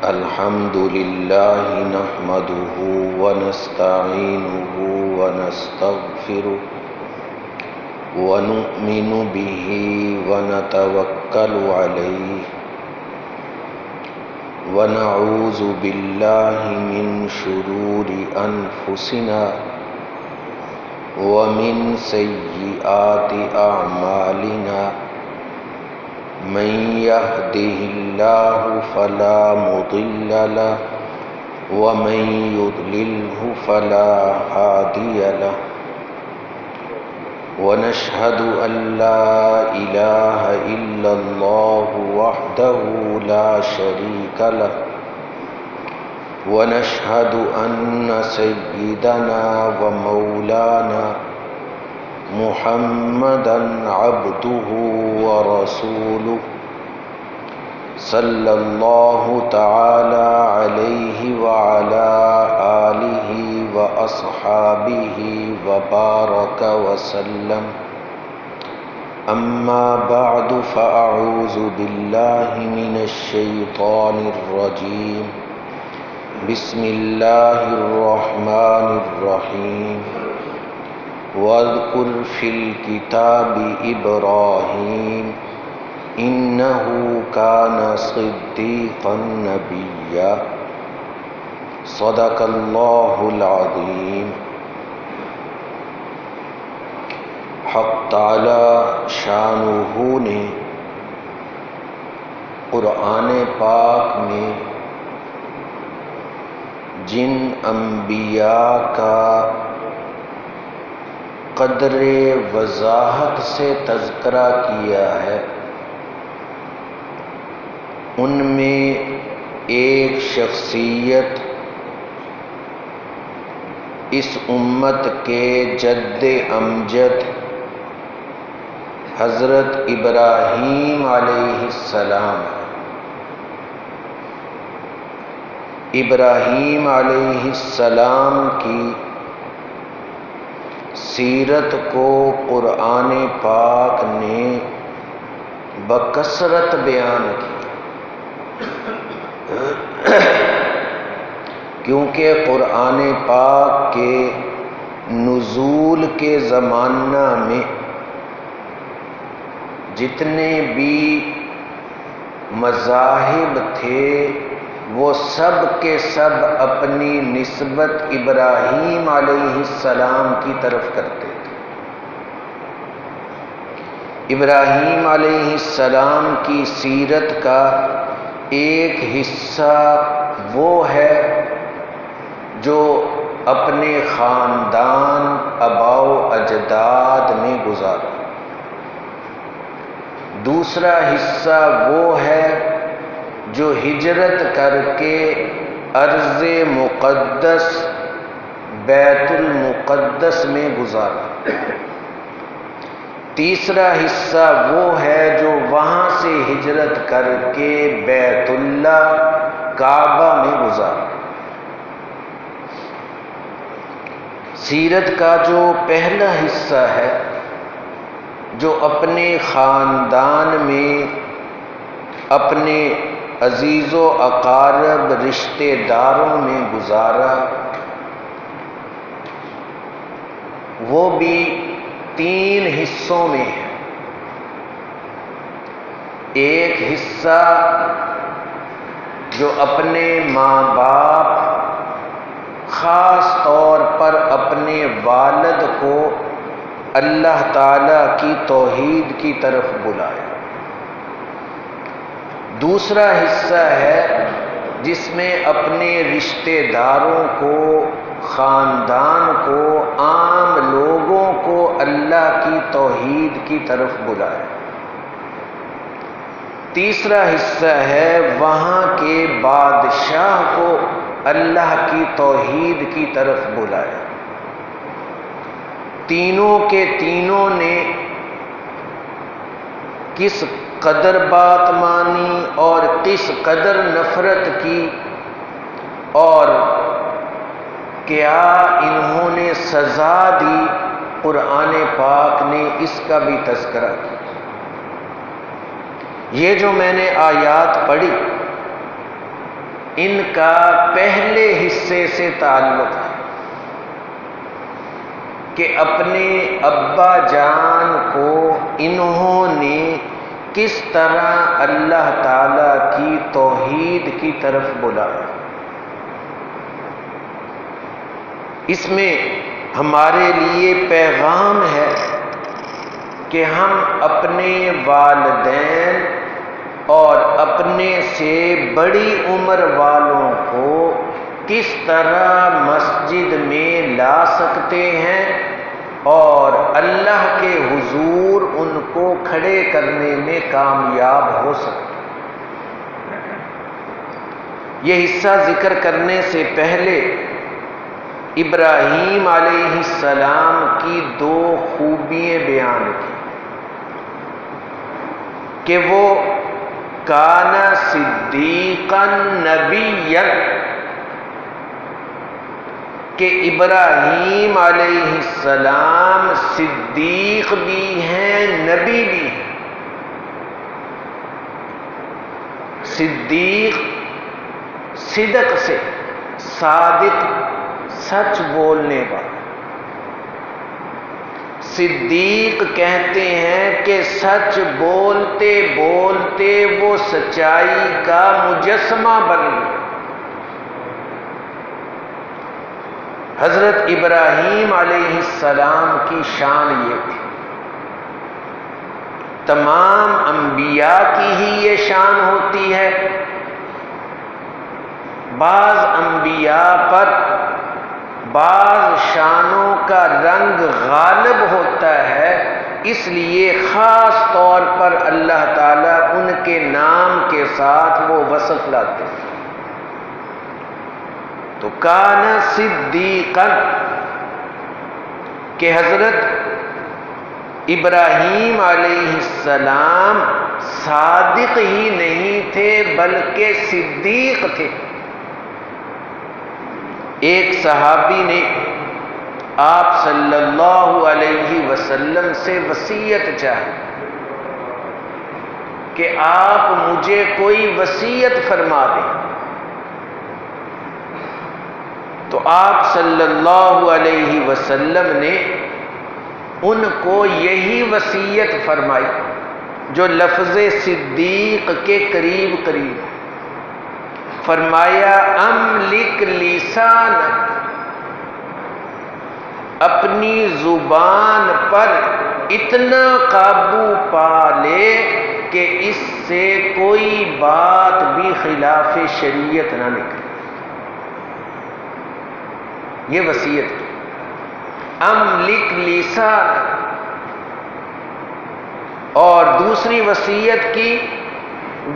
الحمد لله نحمده ونستعينه ونستغفره ونؤمن به ونتوكل عليه ونعوذ بالله من شرور أنفسنا ومن سيئات أعمالنا من يهده الله فلا مضل له ومن يضلله فلا هادي له ونشهد أن لا إله إلا الله وحده لا شريك له ونشهد أن سيدنا ومولانا محمدًا عبده ورسوله صلى الله تعالى عليه وعلى آله وأصحابه وبارك وسلم. أما بعد فأعوذ بالله من الشيطان الرجيم. بسم الله الرحمن الرحيم. واذكر في الكتاب إبراهيم إنه كان صديقا نبيا. صدق الله العظيم. حق تعالی شانہ نے قرآن پاک میں جن انبیاء کا قدر وضاحت سے تذکرہ کیا ہے، ان میں ایک شخصیت اس امت کے جد امجد حضرت ابراہیم علیہ السلام ہے۔ ابراہیم علیہ السلام کی سیرت کو قرآن پاک نے بکثرت بیان کی، کیونکہ قرآن پاک کے نزول کے زمانہ میں جتنے بھی مذاہب تھے وہ سب کے سب اپنی نسبت ابراہیم علیہ السلام کی طرف کرتے تھے۔ ابراہیم علیہ السلام کی سیرت کا ایک حصہ وہ ہے جو اپنے خاندان آباء و اجداد میں گزارا، دوسرا حصہ وہ ہے جو ہجرت کر کے ارض مقدس بیت المقدس میں گزارا، تیسرا حصہ وہ ہے جو وہاں سے ہجرت کر کے بیت اللہ کعبہ میں گزارا۔ سیرت کا جو پہلا حصہ ہے جو اپنے خاندان میں اپنے عزیز و اقارب رشتہ داروں میں گزارا، وہ بھی تین حصوں میں ہے۔ ایک حصہ جو اپنے ماں باپ، خاص طور پر اپنے والد کو اللہ تعالی کی توحید کی طرف بلایا، دوسرا حصہ ہے جس میں اپنے رشتہ داروں کو، خاندان کو، عام لوگوں کو اللہ کی توحید کی طرف بلایا، تیسرا حصہ ہے وہاں کے بادشاہ کو اللہ کی توحید کی طرف بلایا۔ تینوں کے تینوں نے کس قدر بات مانی اور کس قدر نفرت کی، اور کیا انہوں نے سزا دی، قرآن پاک نے اس کا بھی تذکرہ کیا۔ یہ جو میں نے آیات پڑھی ان کا پہلے حصے سے تعلق ہے کہ اپنے ابا جان کو انہوں نے کس طرح اللہ تعالی کی توحید کی طرف بلایا۔ اس میں ہمارے لیے پیغام ہے کہ ہم اپنے والدین اور اپنے سے بڑی عمر والوں کو کس طرح مسجد میں لا سکتے ہیں اور اللہ کے حضور ان کو کھڑے کرنے میں کامیاب ہو سکتے ہیں۔ یہ حصہ ذکر کرنے سے پہلے ابراہیم علیہ السلام کی دو خوبیاں بیان کی کہ وہ کان صدیقا نبیا، کہ ابراہیم علیہ السلام صدیق بھی ہیں نبی بھی ہیں۔ صدیق صدق سے، صادق سچ بولنے والا، صدیق کہتے ہیں کہ سچ بولتے بولتے وہ سچائی کا مجسمہ بن گیا۔ حضرت ابراہیم علیہ السلام کی شان یہ تھی، تمام انبیاء کی ہی یہ شان ہوتی ہے، بعض انبیاء پر بعض شانوں کا رنگ غالب ہوتا ہے، اس لیے خاص طور پر اللہ تعالیٰ ان کے نام کے ساتھ وہ وصف لاتے ہیں۔ تو کان صدیقا، کہ حضرت ابراہیم علیہ السلام صادق ہی نہیں تھے بلکہ صدیق تھے۔ ایک صحابی نے آپ صلی اللہ علیہ وسلم سے وصیت چاہی کہ آپ مجھے کوئی وصیت فرما دیں، تو آپ صلی اللہ علیہ وسلم نے ان کو یہی وصیت فرمائی جو لفظ صدیق کے قریب قریب ہے۔ فرمایا املک لسانک، اپنی زبان پر اتنا قابو پا لے کہ اس سے کوئی بات بھی خلاف شریعت نہ نکلے۔ یہ وصیت کی املک لسانک، اور دوسری وصیت کی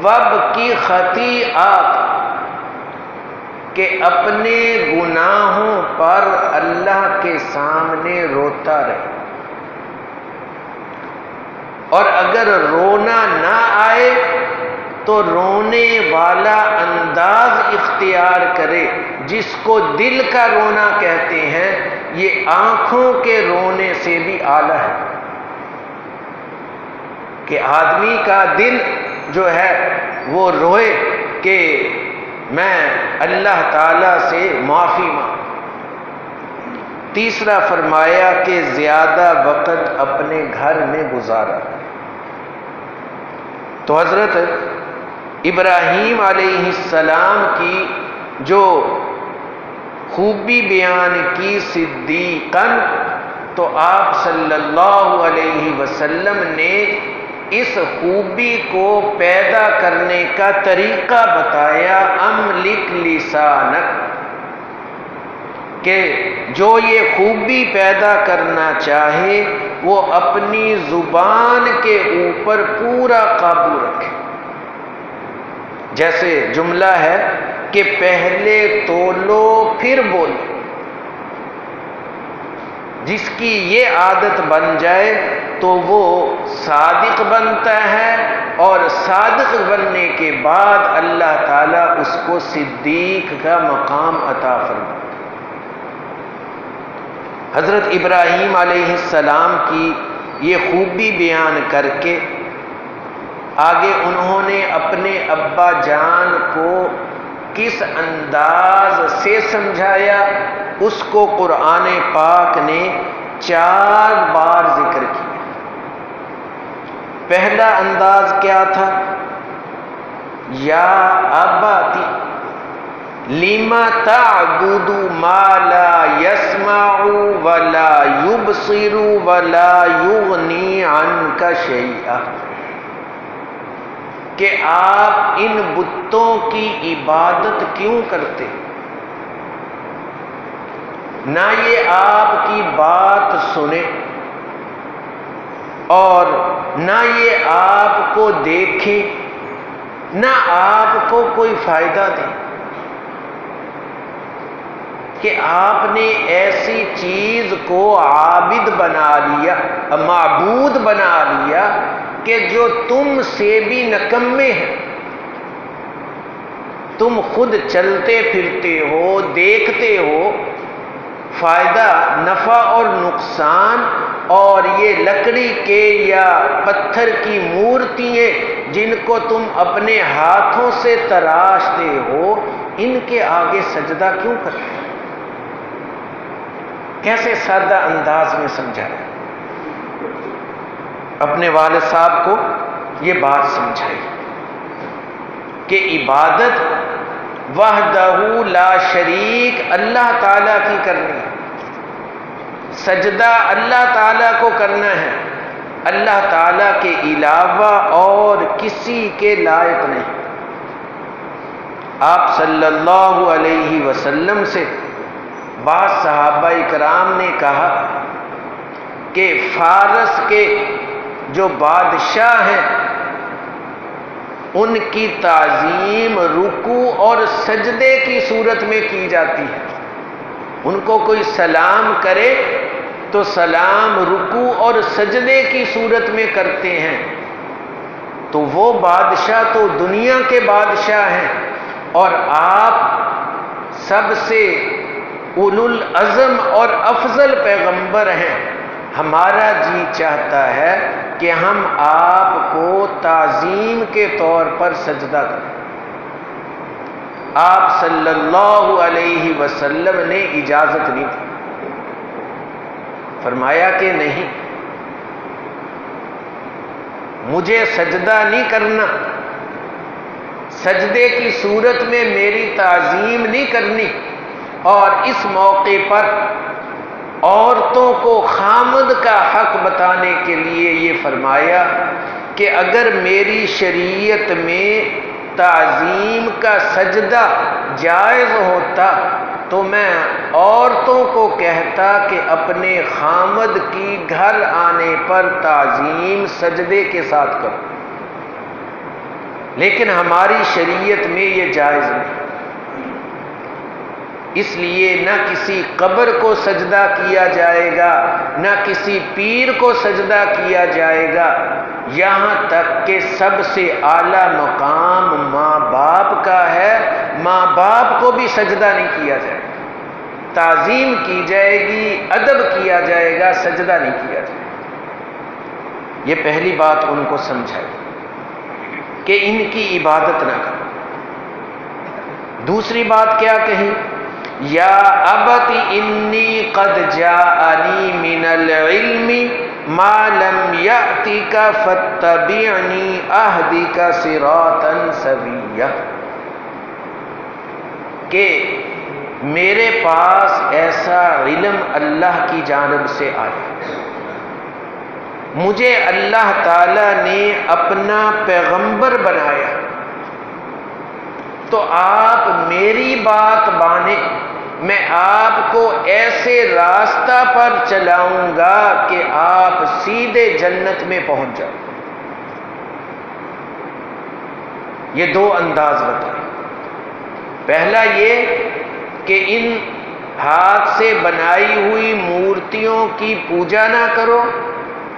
وب کی خطیئات، کہ اپنے گناہوں پر اللہ کے سامنے روتا رہے، اور اگر رونا نہ آئے تو رونے والا انداز اختیار کرے، جس کو دل کا رونا کہتے ہیں۔ یہ آنکھوں کے رونے سے بھی اعلیٰ ہے کہ آدمی کا دل جو ہے وہ روئے کہ میں اللہ تعالی سے معافی مانگ۔ تیسرا فرمایا کہ زیادہ وقت اپنے گھر میں گزارا۔ تو حضرت ابراہیم علیہ السلام کی جو خوبی بیان کی صدیقاً، تو آپ صلی اللہ علیہ وسلم نے اس خوبی کو پیدا کرنے کا طریقہ بتایا، املک لسانک، کہ جو یہ خوبی پیدا کرنا چاہے وہ اپنی زبان کے اوپر پورا قابو رکھے۔ جیسے جملہ ہے کہ پہلے تولو پھر بولو، جس کی یہ عادت بن جائے تو وہ صادق بنتا ہے، اور صادق بننے کے بعد اللہ تعالیٰ اس کو صدیق کا مقام عطا فرماتا۔ حضرت ابراہیم علیہ السلام کی یہ خوبی بیان کر کے آگے انہوں نے اپنے ابا جان کو کس انداز سے سمجھایا اس کو قرآن پاک نے 4 بار ذکر کیا۔ پہلا انداز کیا تھا؟ یا اباتی لما تعبد ما لا يسمع ولا يبصر ولا يغني عنك شيئا، کہ آپ ان بتوں کی عبادت کیوں کرتے؟ نہ یہ آپ کی بات سنے اور نہ یہ آپ کو دیکھے، نہ آپ کو کوئی فائدہ دے، کہ آپ نے ایسی چیز کو عابد بنا لیا، معبود بنا لیا کہ جو تم سے بھی نکمے ہیں۔ تم خود چلتے پھرتے ہو، دیکھتے ہو فائدہ، نفع اور نقصان، اور یہ لکڑی کے یا پتھر کی مورتیاں جن کو تم اپنے ہاتھوں سے تراشتے ہو، ان کے آگے سجدہ کیوں کرتے ہو؟ کیسے سادہ انداز میں سمجھایا، اپنے والد صاحب کو یہ بات سمجھائی کہ عبادت وحدہ لا شریک اللہ تعالیٰ کی کرنی ہے، سجدہ اللہ تعالیٰ کو کرنا ہے، اللہ تعالیٰ کے علاوہ اور کسی کے لائق نہیں۔ آپ صلی اللہ علیہ وسلم سے بعض صحابہ کرام نے کہا کہ فارس کے جو بادشاہ ہیں ان کی تعظیم رکوع اور سجدے کی صورت میں کی جاتی ہے۔ ان کو کوئی سلام کرے تو سلام رکوع اور سجدے کی صورت میں کرتے ہیں، تو وہ بادشاہ تو دنیا کے بادشاہ ہیں، اور آپ سب سے اولو العزم اور افضل پیغمبر ہیں۔ ہمارا جی چاہتا ہے کہ ہم آپ کو تعظیم کے طور پر سجدہ کریں۔ آپ صلی اللہ علیہ وسلم نے اجازت نہیں دی، فرمایا کہ نہیں، مجھے سجدہ نہیں کرنا، سجدے کی صورت میں میری تعظیم نہیں کرنی۔ اور اس موقع پر عورتوں کو خامد کا حق بتانے کے لیے یہ فرمایا کہ اگر میری شریعت میں تعظیم کا سجدہ جائز ہوتا تو میں عورتوں کو کہتا کہ اپنے خامد کی گھر آنے پر تعظیم سجدے کے ساتھ کرو، لیکن ہماری شریعت میں یہ جائز نہیں۔ اس لیے نہ کسی قبر کو سجدہ کیا جائے گا، نہ کسی پیر کو سجدہ کیا جائے گا، یہاں تک کہ سب سے اعلیٰ مقام ماں باپ کا ہے، ماں باپ کو بھی سجدہ نہیں کیا جائے گا، تعظیم کی جائے گی، ادب کیا جائے گا، سجدہ نہیں کیا جائے گا۔ یہ پہلی بات ان کو سمجھائی کہ ان کی عبادت نہ کرو۔ دوسری بات کیا کہی؟ یا ابت انی قد جاءنی من العلم ما لم یأتک فاتبعنی اہدک صراطا سویا، کہ میرے پاس ایسا علم اللہ کی جانب سے آیا، مجھے اللہ تعالی نے اپنا پیغمبر بنایا، تو آپ میری بات مانیں، میں آپ کو ایسے راستہ پر چلاؤں گا کہ آپ سیدھے جنت میں پہنچ جاؤ۔ یہ دو انداز بتائیں، پہلا یہ کہ ان ہاتھ سے بنائی ہوئی مورتیوں کی پوجا نہ کرو،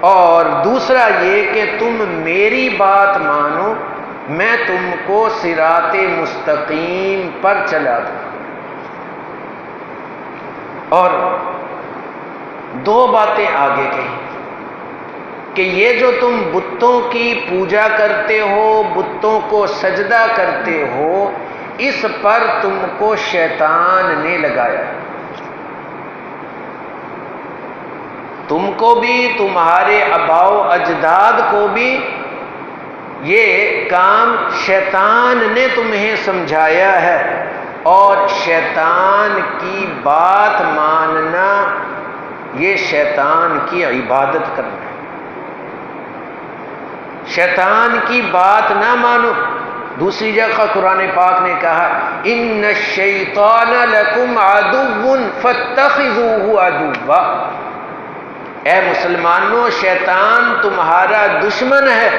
اور دوسرا یہ کہ تم میری بات مانو، میں تم کو صراط مستقیم پر چلا دوں۔ اور دو باتیں آگے کہیں، کہ یہ جو تم بتوں کی پوجا کرتے ہو، بتوں کو سجدہ کرتے ہو، اس پر تم کو شیطان نے لگایا۔ تم کو بھی، تمہارے آباء و اجداد کو بھی یہ کام شیطان نے تمہیں سمجھایا ہے، اور شیطان کی بات ماننا یہ شیطان کی عبادت کرنا ہے۔ شیطان کی بات نہ مانو۔ دوسری جگہ قرآن پاک نے کہا ان الشیطان لکم عدو فاتخذوہ عدوا، اے مسلمانوں شیطان تمہارا دشمن ہے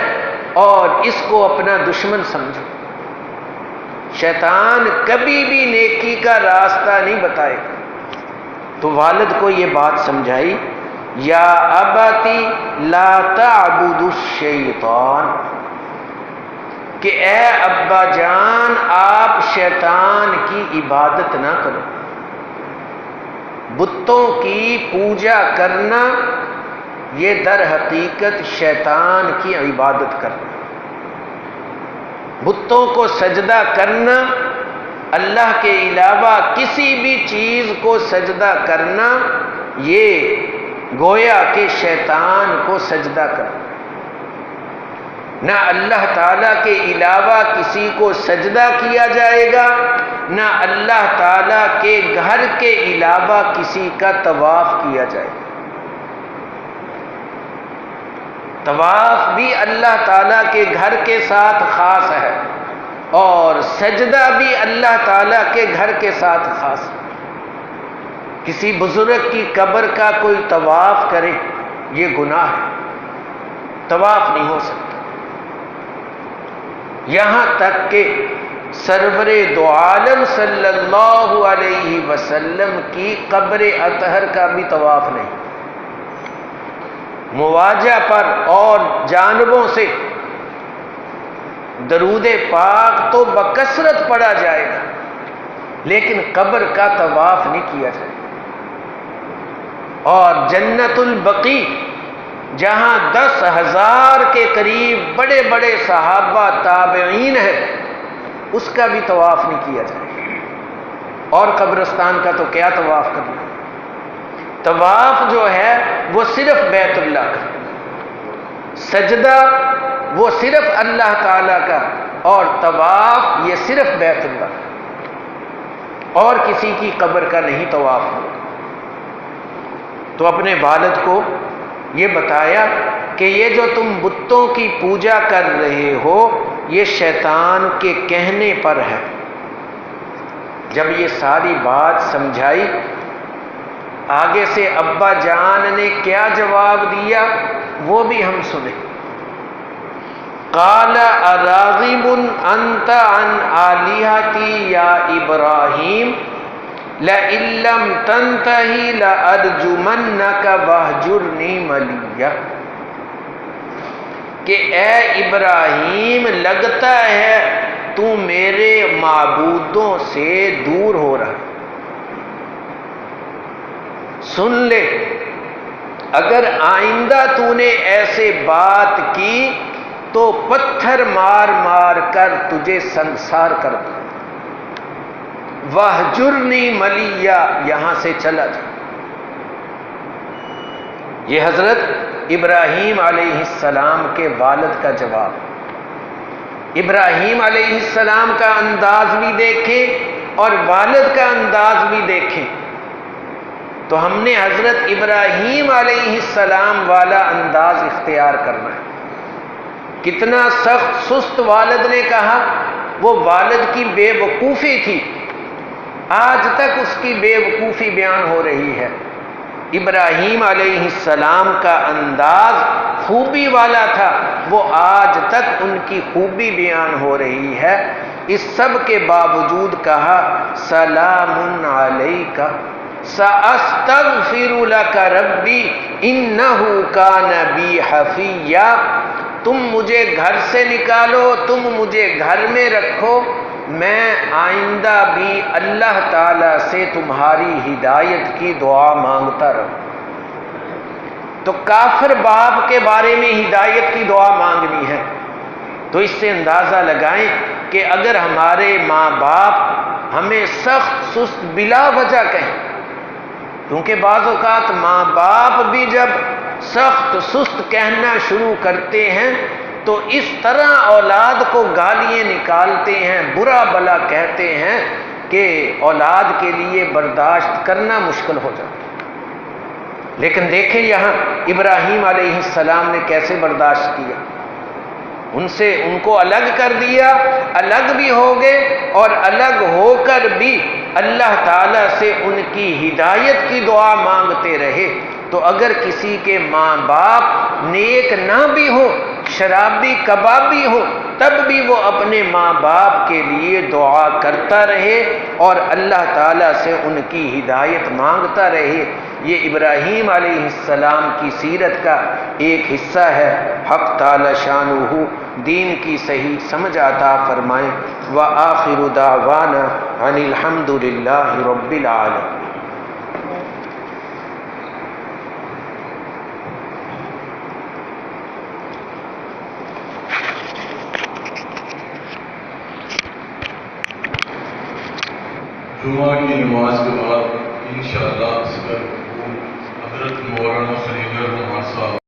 اور اس کو اپنا دشمن سمجھو۔ شیطان کبھی بھی نیکی کا راستہ نہیں بتائے گا۔ تو والد کو یہ بات سمجھائی، یا ابتی لا تعبد الشیطان، کہ اے ابا جان آپ شیطان کی عبادت نہ کرو۔ بتوں کی پوجا کرنا یہ در حقیقت شیطان کی عبادت کرنا، بتوں کو سجدہ کرنا، اللہ کے علاوہ کسی بھی چیز کو سجدہ کرنا، یہ گویا کہ شیطان کو سجدہ کرنا۔ نہ اللہ تعالیٰ کے علاوہ کسی کو سجدہ کیا جائے گا، نہ اللہ تعالیٰ کے گھر کے علاوہ کسی کا طواف کیا جائے گا۔ طواف بھی اللہ تعالیٰ کے گھر کے ساتھ خاص ہے، اور سجدہ بھی اللہ تعالیٰ کے گھر کے ساتھ خاص ہے۔ کسی بزرگ کی قبر کا کوئی طواف کرے یہ گناہ ہے، طواف نہیں ہو سکتا۔ یہاں تک کہ سرور دو عالم صلی اللہ علیہ وسلم کی قبر اطہر کا بھی طواف نہیں۔ مواجہ پر اور جانبوں سے درود پاک تو بکثرت پڑھا جائے گا، لیکن قبر کا طواف نہیں کیا جائے گا۔ اور جنت البقیع جہاں 10,000 کے قریب بڑے بڑے صحابہ تابعین ہیں، اس کا بھی طواف نہیں کیا جائے گا۔ اور قبرستان کا تو کیا طواف کرنا۔ طواف جو ہے وہ صرف بیت اللہ کا، سجدہ وہ صرف اللہ تعالیٰ کا، اور طواف یہ صرف بیت اللہ کا، اور کسی کی قبر کا نہیں طواف ہوگا۔ تو اپنے والد کو یہ بتایا کہ یہ جو تم بتوں کی پوجا کر رہے ہو یہ شیطان کے کہنے پر ہے۔ جب یہ ساری بات سمجھائی، آگے سے ابا جان نے کیا جواب دیا وہ بھی ہم سنیں۔ قال اراغب انت عن آلہتی یا ابراہیم لئن لم تنتہی لارجمنک واہجرنی ملیہ، کہ اے ابراہیم لگتا ہے تو میرے معبودوں سے دور ہو رہا۔ سن لے، اگر آئندہ تو نے ایسے بات کی تو پتھر مار مار کر تجھے سنسار کر دوں۔ وَاہْجُرْنِی مَلِیًّا، یہاں سے چلا جا۔ یہ حضرت ابراہیم علیہ السلام کے والد کا جواب۔ ابراہیم علیہ السلام کا انداز بھی دیکھیں اور والد کا انداز بھی دیکھیں تو ہم نے حضرت ابراہیم علیہ السلام والا انداز اختیار کرنا ہے۔ کتنا سخت سست والد نے کہا، وہ والد کی بے وقوفی تھی، آج تک اس کی بے وقوفی بیان ہو رہی ہے۔ ابراہیم علیہ السلام کا انداز خوبی والا تھا، وہ آج تک ان کی خوبی بیان ہو رہی ہے۔ اس سب کے باوجود کہا سلام علیک سأستغفر لک ربی انہ کان بی حفیہ، تم مجھے گھر سے نکالو، تم مجھے گھر میں رکھو، میں آئندہ بھی اللہ تعالی سے تمہاری ہدایت کی دعا مانگتا رہوں۔ تو کافر باپ کے بارے میں ہدایت کی دعا مانگنی ہے۔ تو اس سے اندازہ لگائیں کہ اگر ہمارے ماں باپ ہمیں سخت سست بلا وجہ کہیں، کیونکہ بعض اوقات ماں باپ بھی جب سخت سست کہنا شروع کرتے ہیں تو اس طرح اولاد کو گالیاں نکالتے ہیں، برا بلا کہتے ہیں کہ اولاد کے لیے برداشت کرنا مشکل ہو جاتا ہے۔ لیکن دیکھیں یہاں ابراہیم علیہ السلام نے کیسے برداشت کیا، ان کو الگ کر دیا، الگ بھی ہو گئے، اور الگ ہو کر بھی اللہ تعالیٰ سے ان کی ہدایت کی دعا مانگتے رہے۔ تو اگر کسی کے ماں باپ نیک نہ بھی ہو، شرابی کبابی ہو، تب بھی وہ اپنے ماں باپ کے لیے دعا کرتا رہے اور اللہ تعالیٰ سے ان کی ہدایت مانگتا رہے۔ یہ ابراہیم علیہ السلام کی سیرت کا ایک حصہ ہے۔ حق تعالی شانہ دین کی صحیح سمجھ عطا فرمائیں۔ وآخر دعوانا ان الحمد للہ رب العالمین۔ جمعہ کی نماز کے بعد انشاءاللہ حضرت مولانا خلیل الرحمن صاحب